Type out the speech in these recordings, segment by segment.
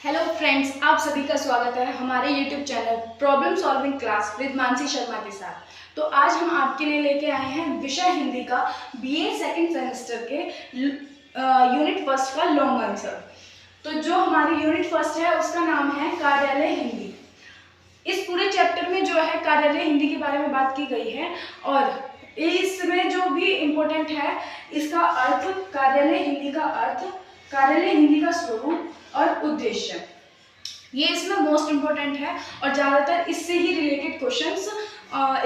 Hello friends, आप सभी का स्वागत है हमारे YouTube channel problem solving class with Mansi Sharma के साथ। तो आज हम आपके लिए लेके आए हैं विषय हिंदी का बीए सेकंड सेमेस्टर के यूनिट फर्स्ट का लॉन्ग आंसर। तो जो हमारी यूनिट फर्स्ट है उसका नाम है कार्यालय हिंदी। इस पूरे चैप्टर में जो है कार्यालय हिंदी के बारे में बात की गई है और इसमें जो भी इम्पोर्टेंट है इसका अर्थ, कार्यालय हिंदी का अर्थ, कार्यालय हिंदी का स्वरूप और उद्देश्य, ये इसमें मोस्ट इम्पोर्टेंट है और ज़्यादातर इससे ही रिलेटेड क्वेश्चंस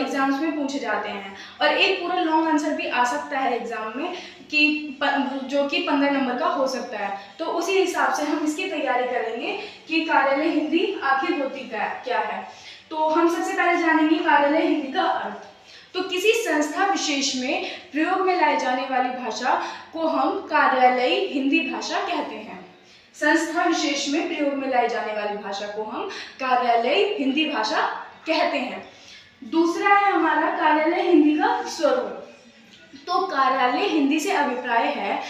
एग्जाम्स में पूछे जाते हैं। और एक पूरा लॉन्ग आंसर भी आ सकता है एग्जाम में कि जो कि 15 नंबर का हो सकता है। तो उसी हिसाब से हम इसकी तैयारी करेंगे कि कार्यालय हिंदी आखिर होती क्या है। तो हम सबसे पहले जानेंगे कार्यालय हिंदी का अर्थ। तो किसी संस्था विशेष में प्रयोग में लाई जाने वाली भाषा को हम कार्यालय हिंदी भाषा कहते हैं। संस्था विशेष में प्रयोग में लाई जाने वाली भाषा को हम कार्यालय हिंदी भाषा कहते हैं। दूसरा है हमारा कार्यालय हिंदी का स्वरूप। तो कार्यालय हिंदी से अभिप्राय है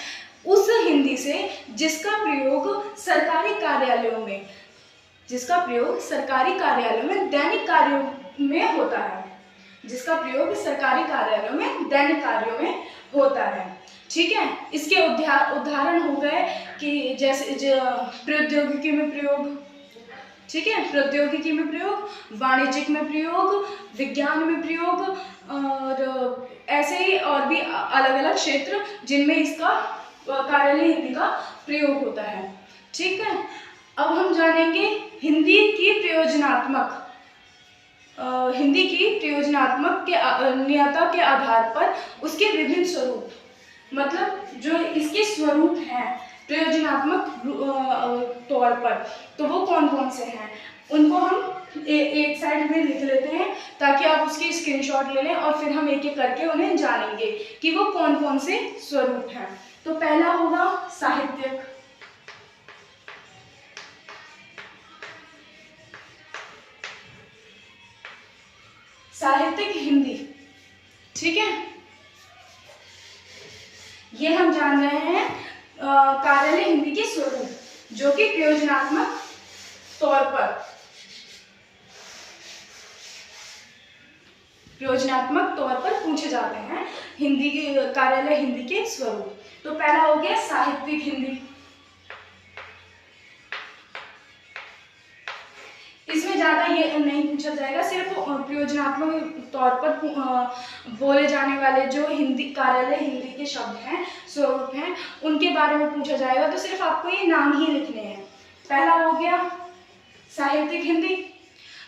उस हिंदी से जिसका प्रयोग सरकारी कार्यालयों में दैनिक कार्यों में होता है, जिसका प्रयोग सरकारी कार्यालयों में दैनिक कार्यों में होता है। ठीक है, इसके उदाहरण हो गए कि जैसे प्रौद्योगिकी में प्रयोग, ठीक है, प्रौद्योगिकी में प्रयोग, वाणिज्यिक में प्रयोग, विज्ञान में प्रयोग और ऐसे ही और भी अलग अलग क्षेत्र जिनमें इसका कार्यालय हिंदी का प्रयोग होता है। ठीक है, अब हम जानेंगे हिंदी की प्रयोजनात्मक के नियता के आधार पर उसके विभिन्न स्वरूप, मतलब जो इसके स्वरूप हैं प्रयोजनात्मक तौर पर, तो वो कौन कौन से हैं उनको हम एक साइड में लिख लेते हैं ताकि आप उसकी स्क्रीनशॉट ले लें और फिर हम एक एक करके उन्हें जानेंगे कि वो कौन कौन से स्वरूप हैं। तो पहला होगा साहित्यिक, साहित्यिक हिंदी। ठीक है, ये हम जान रहे हैं कार्यालय हिंदी के स्वरूप जो कि प्रयोजनात्मक तौर पर पूछे जाते हैं हिंदी के कार्यालय हिंदी के स्वरूप। तो पहला हो गया साहित्यिक हिंदी। इसमें ज्यादा ये नहीं पूछा जाएगा, सिर्फ प्रयोजनात्मक तौर पर बोले जाने वाले जो हिंदी कार्यालय हिंदी के शब्द हैं, स्वरूप हैं, उनके बारे में पूछा जाएगा। तो सिर्फ आपको ये नाम ही लिखने हैं। पहला हो गया साहित्यिक हिंदी,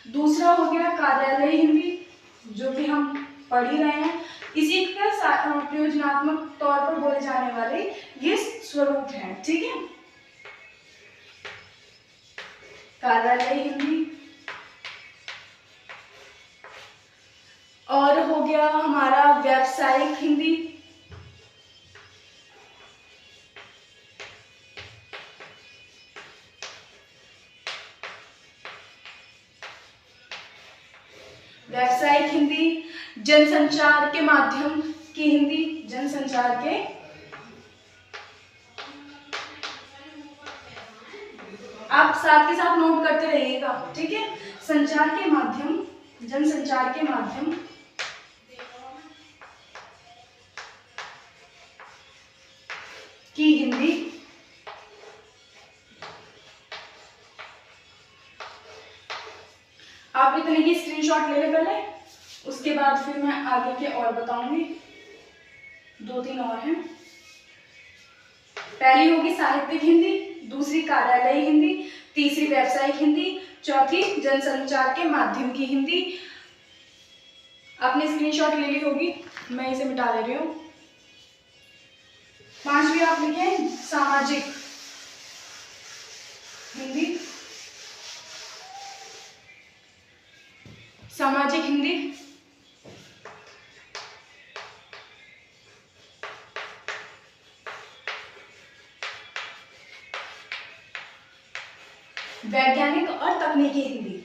दूसरा हो गया कार्यालय हिंदी जो कि हम पढ़ ही रहे हैं, इसी का प्रयोजनात्मक तौर पर बोले जाने वाले ये स्वरूप हैं। ठीक है, कार्यालय हिंदी। और हो गया हमारा व्यावसायिक हिंदी, व्यावसायिक हिंदी, जनसंचार के माध्यम की हिंदी, जनसंचार के, आप साथ के साथ नोट करते रहिएगा। ठीक है, संचार के माध्यम, जनसंचार के माध्यम की हिंदी। आप इतने की स्क्रीनशॉट ले लें पहले, उसके बाद फिर मैं आगे के और बताऊंगी। 2-3 और हैं। पहली होगी साहित्यिक हिंदी, दूसरी कार्यालय हिंदी, तीसरी व्यावसायिक हिंदी, चौथी जनसंचार के माध्यम की हिंदी। आपने स्क्रीनशॉट ले ली होगी, मैं इसे मिटा ले रही हूँ। 5वीं आप लिखें सामाजिक हिंदी, सामाजिक हिंदी, वैज्ञानिक और तकनीकी हिंदी,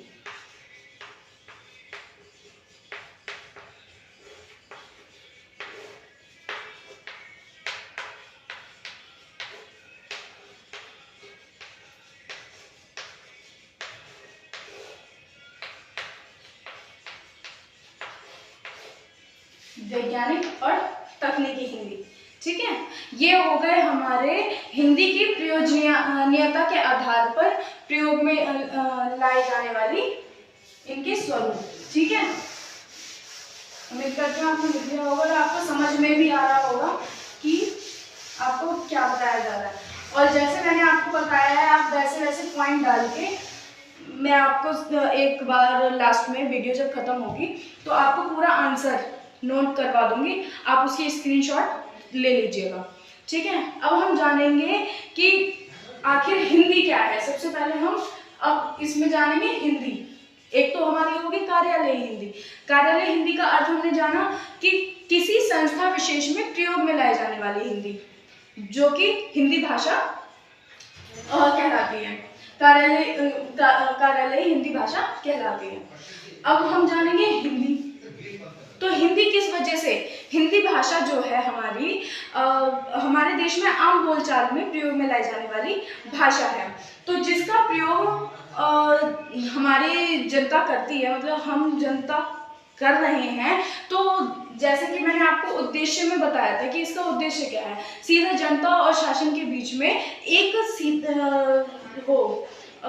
वैज्ञानिक और तकनीकी हिंदी। ठीक है, ये हो गए हमारे हिंदी की प्रयोजनीयता के आधार पर प्रयोग में लाई जाने वाली इनके स्वरूप। ठीक है, उम्मीद करती हूँ आपको लिख लिया होगा और आपको समझ में भी आ रहा होगा कि आपको क्या बताया जा रहा है। और जैसे मैंने आपको बताया है, आप वैसे वैसे पॉइंट डाल के मैं आपको एक बार लास्ट में वीडियो जब खत्म होगी तो आपको पूरा आंसर नोट करवा दूंगी, आप उसकी स्क्रीनशॉट ले लीजिएगा। ठीक है, अब हम जानेंगे कि आखिर हिंदी क्या है। सबसे पहले हम अब इसमें जानेंगे हिंदी। एक तो हमारी होगी कार्यालय हिंदी। कार्यालय हिंदी का अर्थ हमने जाना कि किसी संस्था विशेष में प्रयोग में लाई जाने वाली हिंदी, जो कि हिंदी भाषा कहलाती है। कार्यालय हिंदी भाषा कहलाती है। अब हम जानेंगे हिंदी। तो हिंदी किस वजह से, हिंदी भाषा जो है हमारी हमारे देश में आम बोलचाल में प्रयोग में लाई जाने वाली भाषा है। तो जिसका प्रयोग हमारी जनता करती है, मतलब हम जनता कर रहे हैं। तो जैसे कि मैंने आपको उद्देश्य में बताया था कि इसका उद्देश्य क्या है, सीधा जनता और शासन के बीच में एक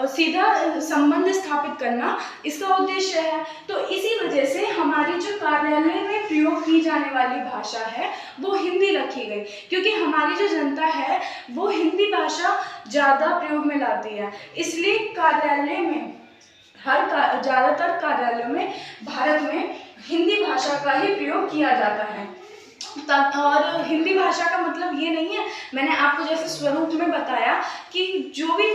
सीधा संबंध स्थापित करना इसका उद्देश्य है। तो इसी वजह से हमारी जो कार्यालय में प्रयोग की जाने वाली भाषा है वो हिंदी रखी गई, क्योंकि हमारी जो जनता है वो हिंदी भाषा ज़्यादा प्रयोग में लाती है। इसलिए कार्यालय में ज़्यादातर कार्यालयों में भारत में हिंदी भाषा का ही प्रयोग किया जाता है। और हिंदी भाषा का मतलब ये नहीं है, मैंने आपको जैसे स्वरूप में बताया कि जो भी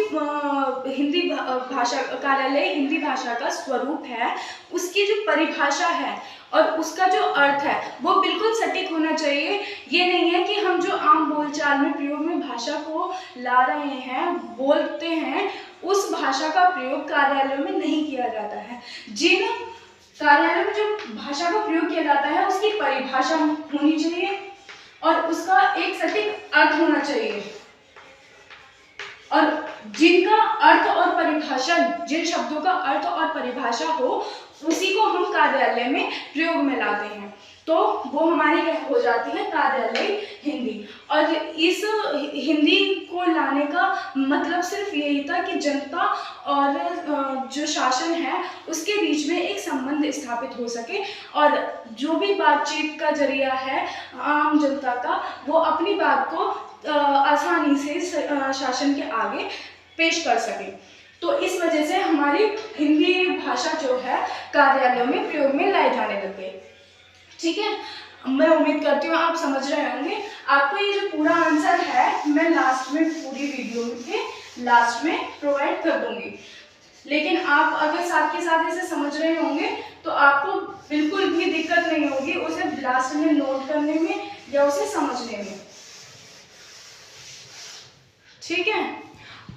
हिंदी भाषा कार्यालय हिंदी भाषा का स्वरूप है, उसकी जो परिभाषा है और उसका जो अर्थ है वो बिल्कुल सटीक होना चाहिए। ये नहीं है कि हम जो आम बोलचाल में प्रयोग में भाषा को ला रहे हैं, बोलते हैं, उस भाषा का प्रयोग कार्यालयों में नहीं किया जाता है। जिन कार्यालय में जो भाषा का प्रयोग किया जाता है उसकी परिभाषा होनी चाहिए और उसका एक सटीक अर्थ होना चाहिए। और जिनका अर्थ और परिभाषा, जिन शब्दों का अर्थ और परिभाषा हो, उसी को हम कार्यालय में प्रयोग में लाते हैं। तो वो हमारी हो जाती है कार्यालय हिंदी। और इस हिंदी को लाने का मतलब सिर्फ यही था कि जनता और जो शासन है उसके बीच में एक संबंध स्थापित हो सके और जो भी बातचीत का जरिया है आम जनता का, वो अपनी बात को आसानी से शासन के आगे पेश कर सके। तो इस वजह से हमारी हिंदी भाषा जो है कार्यालयों में प्रयोग में लाई जाने लग गई। ठीक है, मैं उम्मीद करती हूँ आप समझ रहे होंगे। आपको ये जो पूरा आंसर है मैं लास्ट में, पूरी वीडियो के लास्ट में प्रोवाइड कर दूंगी। लेकिन आप अगर साथ के साथ इसे समझ रहे होंगे तो आपको बिल्कुल भी दिक्कत नहीं होगी उसे लास्ट में नोट करने में या उसे समझने में। ठीक है,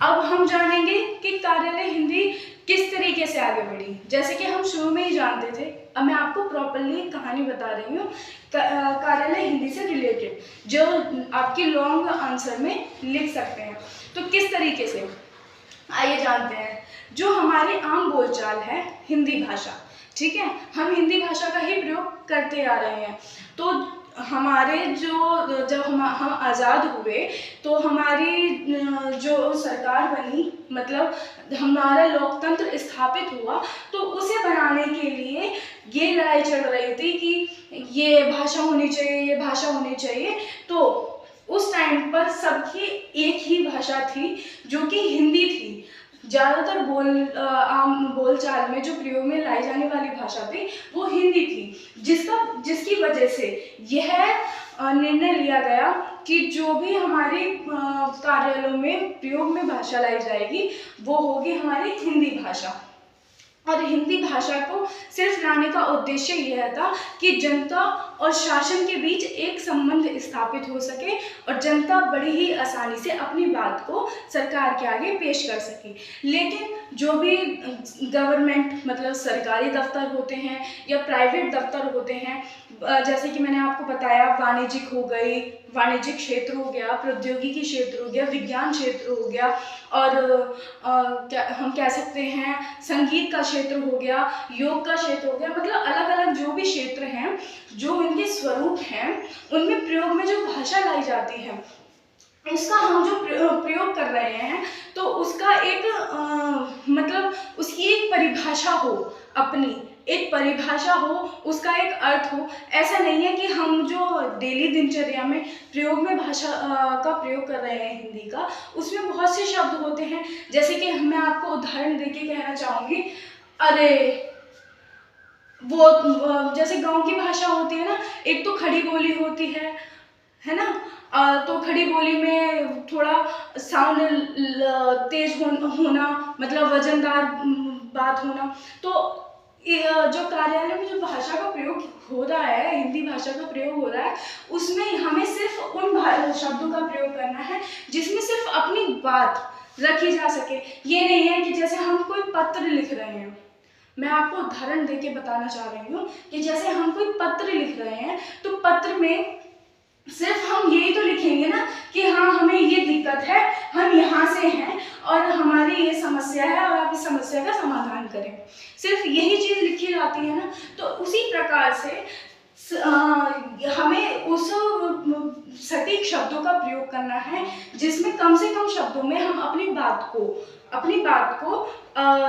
अब हम जानेंगे कि कार्यालय हिंदी किस तरीके से आगे बढ़ी। जैसे कि हम शुरू में ही जानते थे, अब मैं आपको प्रॉपरली एक कहानी बता रही हूँ कार्यालय हिंदी से रिलेटेड, जो आपकी लॉन्ग आंसर में लिख सकते हैं। तो किस तरीके से, आइए जानते हैं। जो हमारी आम बोलचाल है हिंदी भाषा, ठीक है, हम हिंदी भाषा का ही प्रयोग करते आ रहे हैं। तो हमारे जब हम आज़ाद हुए तो हमारी जो सरकार बनी, मतलब हमारा लोकतंत्र स्थापित हुआ, तो उसे बनाने के लिए ये लड़ाई चल रही थी कि ये भाषा होनी चाहिए, ये भाषा होनी चाहिए। तो उस टाइम पर सबकी एक ही भाषा थी जो कि हिंदी थी। ज़्यादातर आम बोलचाल में जो प्रयोग में लाई जाने वाली भाषा थी वो हिंदी थी, जिसकी वजह से यह निर्णय लिया गया कि जो भी हमारे कार्यालयों में प्रयोग में भाषा लाई जाएगी वो होगी हमारी हिंदी भाषा। और हिंदी भाषा को सिर्फ लाने का उद्देश्य यह था कि जनता और शासन के बीच एक संबंध स्थापित हो सके और जनता बड़ी ही आसानी से अपनी बात को सरकार के आगे पेश कर सके। लेकिन जो भी गवर्नमेंट, मतलब सरकारी दफ्तर होते हैं या प्राइवेट दफ्तर होते हैं, जैसे कि मैंने आपको बताया वाणिज्यिक हो गई, वाणिज्यिक क्षेत्र हो गया, प्रौद्योगिकी क्षेत्र हो गया, विज्ञान क्षेत्र हो गया, और क्या हम कह सकते हैं संगीत का क्षेत्र हो गया, योग का क्षेत्र हो गया। मतलब अलग अलग जो भी क्षेत्र हैं, जो इनके स्वरूप हैं, उनमें प्रयोग में जो भाषा लाई जाती है, उसका हम जो प्रयोग कर रहे हैं, तो उसका एक मतलब उसकी एक परिभाषा हो, अपनी एक परिभाषा हो, उसका एक अर्थ हो। ऐसा नहीं है कि हम जो डेली दिनचर्या में प्रयोग में भाषा का प्रयोग कर रहे हैं हिंदी का, उसमें बहुत से शब्द होते हैं। जैसे कि मैं आपको उदाहरण देके कहना चाहूँगी, अरे वो जैसे गांव की भाषा होती है ना, एक तो खड़ी बोली होती है ना, तो खड़ी बोली में थोड़ा साउंड तेज होना, मतलब वजनदार बात होना। तो जो कार्यालय में जो भाषा का प्रयोग हो रहा है, हिंदी भाषा का प्रयोग हो रहा है, उसमें हमें सिर्फ उन शब्दों का प्रयोग करना है जिसमें सिर्फ अपनी बात रखी जा सके। ये नहीं है कि जैसे हम कोई पत्र लिख रहे हैं, मैं आपको उदाहरण देके बताना चाह रही हूँ कि जैसे हम कोई पत्र लिख रहे हैं, तो पत्र में सिर्फ हम यही तो लिखेंगे ना कि हाँ हमें ये दिक्कत है, हम यहाँ से हैं और हमारी ये समस्या है और आप इस समस्या का समाधान करें, सिर्फ यही चीज़ लिखी जाती है ना। तो उसी प्रकार से हमें उस सटीक शब्दों का प्रयोग करना है जिसमें कम से कम शब्दों में हम अपनी बात को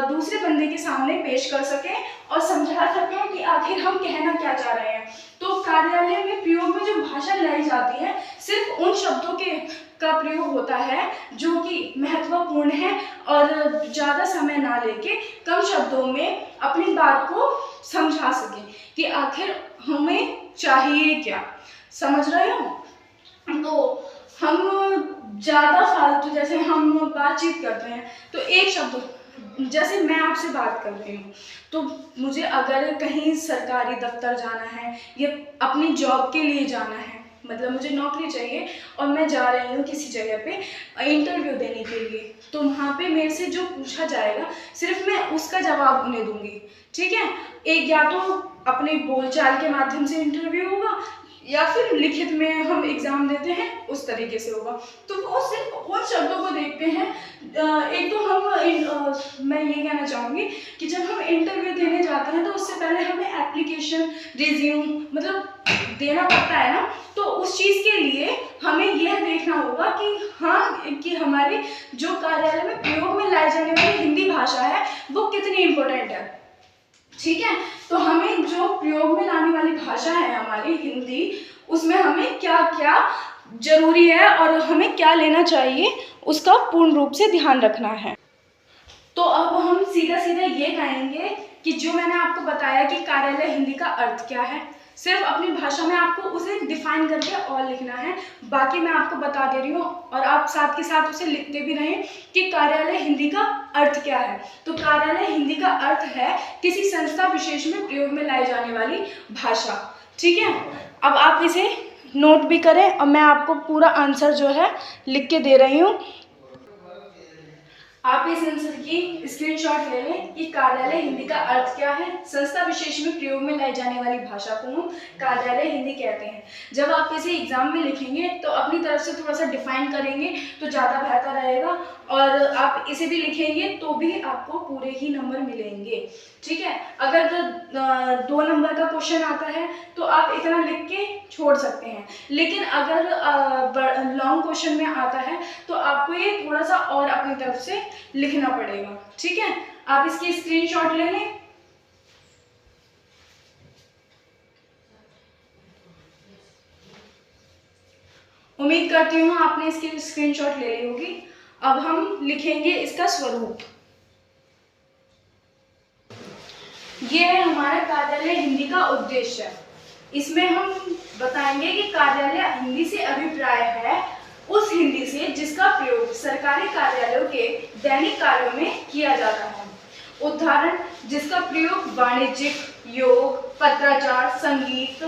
दूसरे बंदे के सामने पेश कर सकें और समझा सकें कि आखिर हम कहना क्या चाह रहे हैं। तो कार्यालय में प्रयोग में जो भाषा लाई जाती है, सिर्फ उन शब्दों का प्रयोग होता है जो कि महत्वपूर्ण है और ज़्यादा समय ना लेके कम शब्दों में अपनी बात को समझा सके कि आखिर हमें चाहिए क्या। समझ रहे हो? तो हम ज़्यादा फालतू, जैसे हम बातचीत करते हैं तो एक शब्द, जैसे मैं आपसे बात कर रही हूँ, तो मुझे अगर कहीं सरकारी दफ्तर जाना है या अपनी जॉब के लिए जाना है, मतलब मुझे नौकरी चाहिए और मैं जा रही हूँ किसी जगह पे इंटरव्यू देने के लिए, तो वहाँ पे मेरे से जो पूछा जाएगा सिर्फ मैं उसका जवाब उन्हें दूंगी। ठीक है, एक या तो अपने बोलचाल के माध्यम से इंटरव्यू होगा या फिर लिखित में हम एग्ज़ाम देते हैं उस तरीके से होगा। तो वो सिर्फ उन शब्दों को देखते हैं। एक तो मैं ये कहना चाहूँगी कि जब हम इंटरव्यू देने जाते हैं तो उससे पहले हमें एप्लीकेशन, रिज्यूम मतलब देना पड़ता है ना, तो उस चीज़ के लिए हमें यह देखना होगा कि हाँ, कि हमारे जो कार्यालय में प्रयोग में लाई जाने वाली हिंदी भाषा है वो कितनी इम्पोर्टेंट है। ठीक है, तो हमें जो प्रयोग में लाने वाली भाषा है हमारी हिंदी, उसमें हमें क्या क्या जरूरी है और हमें क्या लेना चाहिए उसका पूर्ण रूप से ध्यान रखना है। तो अब हम सीधा सीधा ये कहेंगे कि जो मैंने आपको बताया कि कार्यालय हिंदी का अर्थ क्या है, सिर्फ अपनी भाषा में आपको उसे डिफाइन करके और लिखना है। बाकी मैं आपको बता दे रही हूँ और आप साथ के साथ उसे लिखते भी रहें कि कार्यालय हिंदी का अर्थ क्या है। तो कार्यालय हिंदी का अर्थ है किसी संस्था विशेष में प्रयोग में लाई जाने वाली भाषा। ठीक है, अब आप इसे नोट भी करें और मैं आपको पूरा आंसर जो है लिख के दे रही हूँ। आप इस आंसर की स्क्रीनशॉट ले लें कि कार्यालय हिंदी का अर्थ क्या है। संस्था विशेष में प्रयोग में लाई जाने वाली भाषा को हम कार्यालय हिंदी कहते हैं। जब आप इसे एग्जाम में लिखेंगे तो अपनी तरफ से थोड़ा सा डिफाइन करेंगे तो ज़्यादा बेहतर रहेगा, और आप इसे भी लिखेंगे तो भी आपको पूरे ही नंबर मिलेंगे। ठीक है, अगर 2 नंबर का क्वेश्चन आता है तो आप इतना लिख के छोड़ सकते हैं, लेकिन अगर लॉन्ग क्वेश्चन में आता है तो आपको ये थोड़ा सा और अपनी तरफ से लिखना पड़ेगा। ठीक है, आप इसकी स्क्रीनशॉट ले लें। उम्मीद करती हूँ आपने इसकी स्क्रीनशॉट ले ली होगी। अब हम लिखेंगे इसका स्वरूप। ये है हमारा कार्यालय हिंदी का उद्देश्य। इसमें हम बताएंगे कि कार्यालय हिंदी से अभिप्राय है उस हिंदी से जिसका प्रयोग सरकारी कार्यालयों के दैनिक कार्यों में किया जाता है। उदाहरण, जिसका प्रयोग वाणिज्यिक, योग, पत्राचार, संगीत,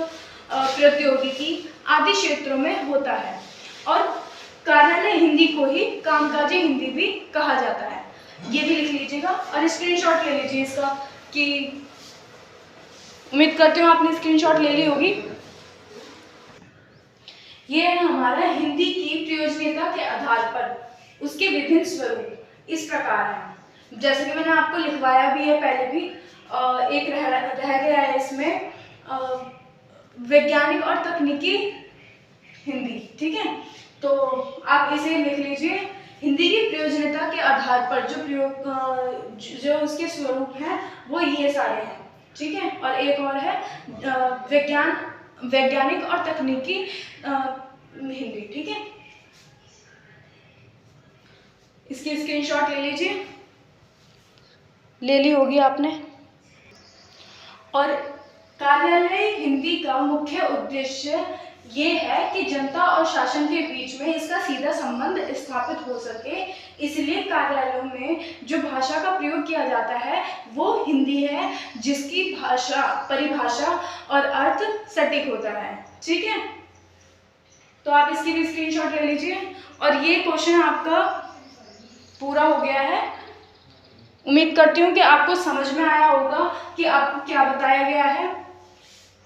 प्रौद्योगिकी आदि क्षेत्रों में होता है। और कार्यालय हिंदी को ही कामकाजी हिंदी भी कहा जाता है। ये भी लिख लीजिएगा और स्क्रीनशॉट ले लीजिए इसका, कि उम्मीद करती हूँ आपने स्क्रीनशॉट ले ली होगी। ये है हमारा हिंदी की प्रयोजनीयता के आधार पर उसके विभिन्न स्वरूप इस प्रकार हैं। जैसे कि मैंने आपको लिखवाया भी है पहले भी, एक रह गया है इसमें वैज्ञानिक और तकनीकी हिंदी, ठीक है। तो आप इसे लिख लीजिए, हिंदी की प्रयोजनीयता के आधार पर जो उसके स्वरूप हैं वो ये सारे हैं, ठीक है। और एक और है वैज्ञानिक और तकनीकी हिंदी, ठीक है। इसकी स्क्रीनशॉट ले लीजिए, ले ली होगी आपने। और कार्यालय हिंदी का मुख्य उद्देश्य ये है कि जनता और शासन के बीच में इसका सीधा संबंध स्थापित हो सके, इसलिए कार्यालयों में जो भाषा का प्रयोग किया जाता है वो हिंदी है, जिसकी भाषा, परिभाषा और अर्थ सटीक होता है, ठीक है। तो आप इसकी भी स्क्रीनशॉट ले लीजिए। और ये क्वेश्चन आपका पूरा हो गया है। उम्मीद करती हूँ कि आपको समझ में आया होगा कि आपको क्या बताया गया है।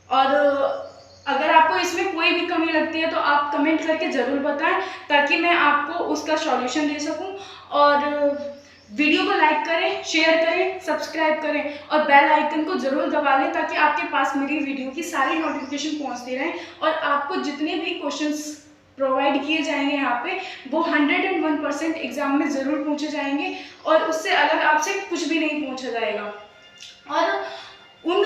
और अगर आपको इसमें कोई भी कमी लगती है तो आप कमेंट करके ज़रूर बताएं, ताकि मैं आपको उसका सॉल्यूशन दे सकूं। और वीडियो को लाइक करें, शेयर करें, सब्सक्राइब करें और बेल आइकन को ज़रूर दबा लें, ताकि आपके पास मेरी वीडियो की सारी नोटिफिकेशन पहुंचती रहें। और आपको जितने भी क्वेश्चंस प्रोवाइड किए जाएंगे यहाँ पे वो 101% एग्जाम में ज़रूर पूछे जाएंगे, और उससे अलग आपसे कुछ भी नहीं पूछा जाएगा। और उन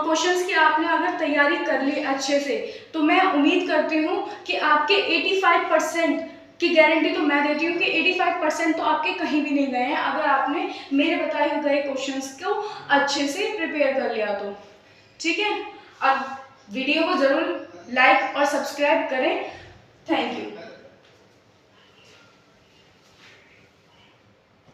क्वेश्चंस की आपने अगर तैयारी कर ली अच्छे से, तो मैं उम्मीद करती हूँ कि आपके 85% की गारंटी तो मैं देती हूँ कि 85% तो आपके कहीं भी नहीं गए हैं, अगर आपने मेरे बताए गए क्वेश्चंस को अच्छे से प्रिपेयर कर लिया तो, ठीक है। अब वीडियो को ज़रूर लाइक और सब्सक्राइब करें। Thank you.